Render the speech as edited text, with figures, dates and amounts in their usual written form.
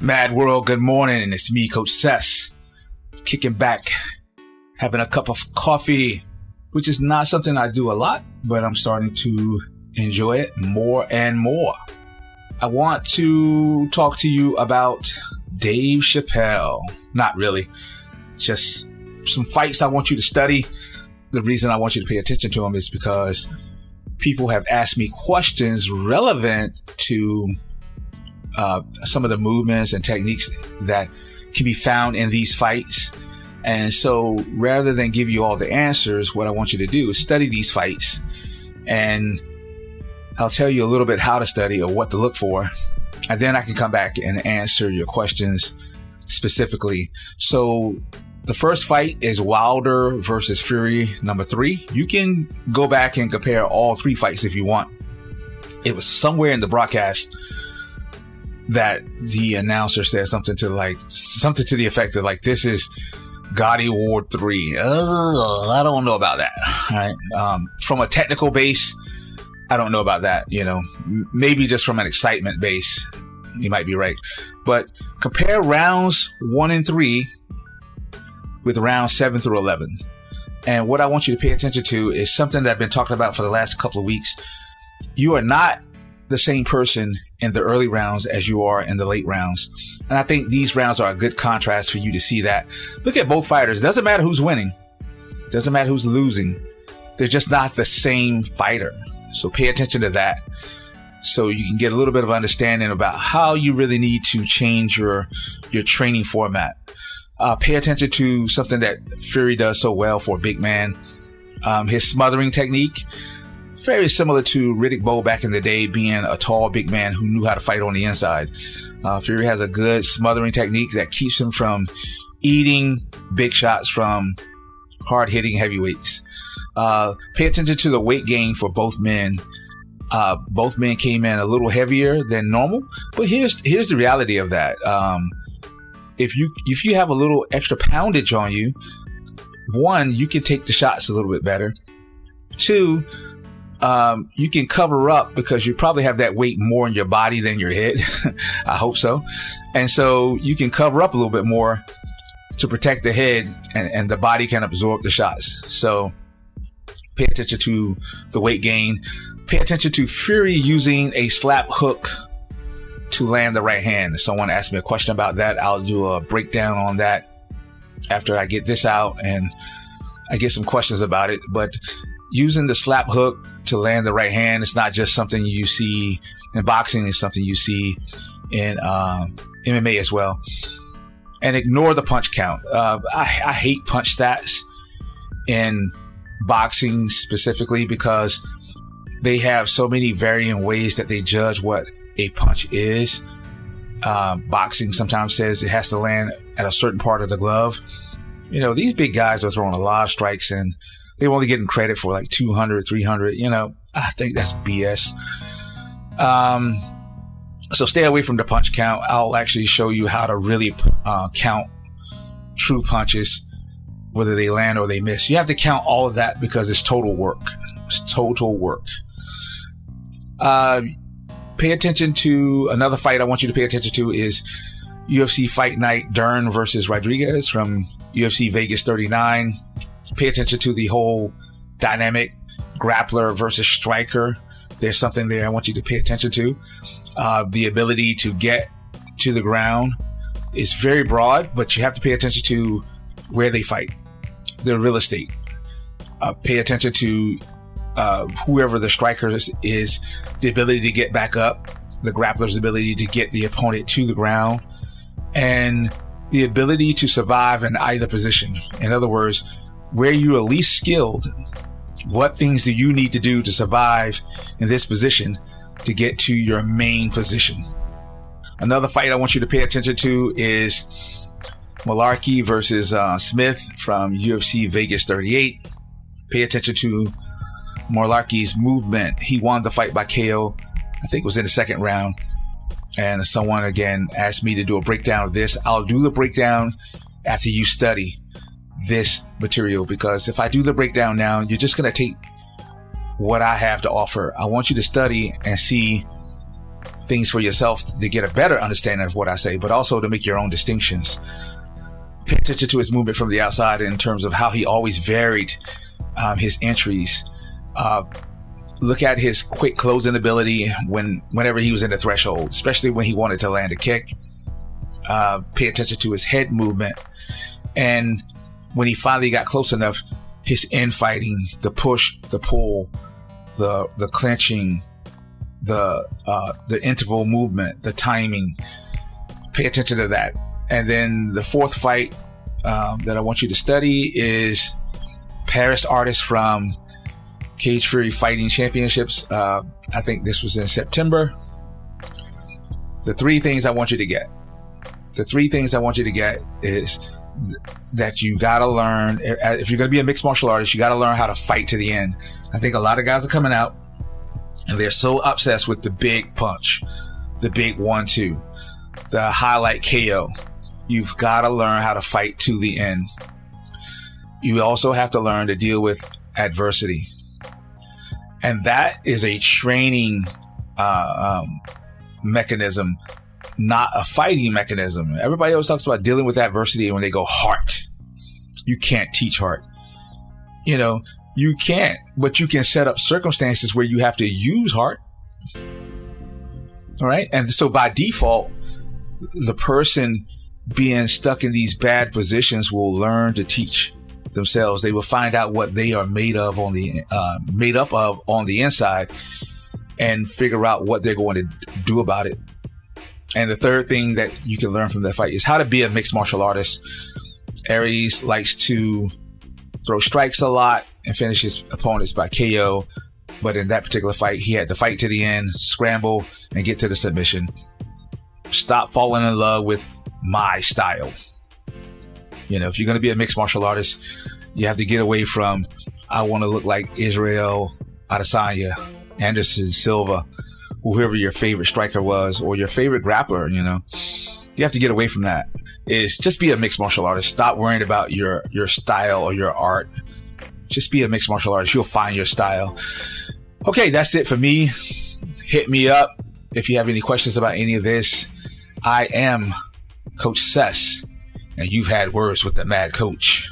Mad World, good morning. It's me, Coach Sess, kicking back, having a cup of coffee, which is not something I do a lot, but I'm starting to enjoy it more and more. I want to talk to you about Dave Chappelle. Not really, just some fights I want you to study. The reason I want you to pay attention to them is because people have asked me questions relevant to some of the movements and techniques that can be found in these fights. And so rather than give you all the answers, what I want you to do is study these fights, and I'll tell you a little bit how to study or what to look for. And then I can come back and answer your questions specifically. So the first fight is Wilder versus Fury, number 3. You can go back and compare all 3 fights if you want. It was somewhere in the broadcast that the announcer said something to the effect of this is Gotti Ward 3. I don't know about that. All right. From a technical base, I don't know about that. Maybe just from an excitement base, you might be right. But compare rounds 1 and 3 with rounds 7 through 11. And what I want you to pay attention to is something that I've been talking about for the last couple of weeks. You are not the same person in the early rounds as you are in the late rounds. And I think these rounds are a good contrast for you to see that. Look at both fighters. Doesn't matter who's winning. Doesn't matter who's losing. They're just not the same fighter. So pay attention to that so you can get a little bit of understanding about how you really need to change your training format. Pay attention to something that Fury does so well for a big man. His smothering technique. Very similar to Riddick Bowe back in the day, being a tall, big man who knew how to fight on the inside. Fury has a good smothering technique that keeps him from eating big shots from hard-hitting heavyweights. Pay attention to the weight gain for both men. Both men came in a little heavier than normal, but here's the reality of that. If you have a little extra poundage on you, 1, you can take the shots a little bit better. 2, you can cover up because you probably have that weight more in your body than your head. I hope so. And so you can cover up a little bit more to protect the head, and the body can absorb the shots. So pay attention to the weight gain. Pay attention to Fury using a slap hook to land the right hand. If someone asked me a question about that, I'll do a breakdown on that after I get this out and I get some questions about it. But using the slap hook to land the right hand, it's not just something you see in boxing, it's something you see in MMA as well. And ignore the punch count. I hate punch stats in boxing specifically because they have so many varying ways that they judge what a punch is. Boxing sometimes says it has to land at a certain part of the glove. These big guys are throwing a lot of strikes and they're only getting credit for 200, 300. I think that's BS. So stay away from the punch count. I'll actually show you how to really count true punches, whether they land or they miss. You have to count all of that because it's total work. It's total work. Pay attention to another fight I want you to pay attention to is UFC Fight Night Dern versus Rodriquez from UFC Vegas 39. Pay attention to the whole dynamic grappler versus striker. There's something there I want you to pay attention to. The ability to get to the ground is very broad, but you have to pay attention to where they fight, their real estate. Pay attention to whoever the striker is, the ability to get back up, the grappler's ability to get the opponent to the ground, and the ability to survive in either position. In other words, where you are least skilled, what things do you need to do to survive in this position to get to your main position? Another fight I want you to pay attention to is Mullarkey versus Smith from UFC Vegas 38. Pay attention to Mullarkey's movement. He won the fight by KO. I think it was in the second round. And someone again asked me to do a breakdown of this. I'll do the breakdown after you study this material, because if I do the breakdown now, you're just going to take what I have to offer. I want you to study and see things for yourself to get a better understanding of what I say, but also to make your own distinctions. Pay attention to his movement from the outside in terms of how he always varied his entries. Look at his quick closing ability whenever he was in the threshold, especially when he wanted to land a kick. Pay attention to his head movement. And when he finally got close enough, his infighting, the push, the pull, the clinching, the interval movement, the timing. Pay attention to that. And then the fourth fight that I want you to study is Artis from Cage Fury Fighting Championships. I think this was in September. The three things I want you to get is that you gotta learn, if you're gonna be a mixed martial artist, you gotta learn how to fight to the end. I think a lot of guys are coming out and they're so obsessed with the big punch, the big 1-2, the highlight KO. You've gotta learn how to fight to the end. You also have to learn to deal with adversity. And that is a training mechanism, not a fighting mechanism. Everybody always talks about dealing with adversity when they go heart. You can't teach heart. You can't, but you can set up circumstances where you have to use heart. All right. And so by default, the person being stuck in these bad positions will learn to teach themselves. They will find out what they are made up of on the inside and figure out what they're going to do about it. And the third thing that you can learn from that fight is how to be a mixed martial artist. Aries likes to throw strikes a lot and finish his opponents by KO. But in that particular fight, he had to fight to the end, scramble, and get to the submission. Stop falling in love with my style. If you're going to be a mixed martial artist, you have to get away from, I want to look like Israel Adesanya, Anderson Silva, whoever your favorite striker was, or your favorite grappler. You have to get away from that. Is just be a mixed martial artist. Stop worrying about your style or your art. Just be a mixed martial artist. You'll find your style. Okay, that's it for me. Hit me up if you have any questions about any of this. I am Coach Sess, and you've had words with the Mad Coach.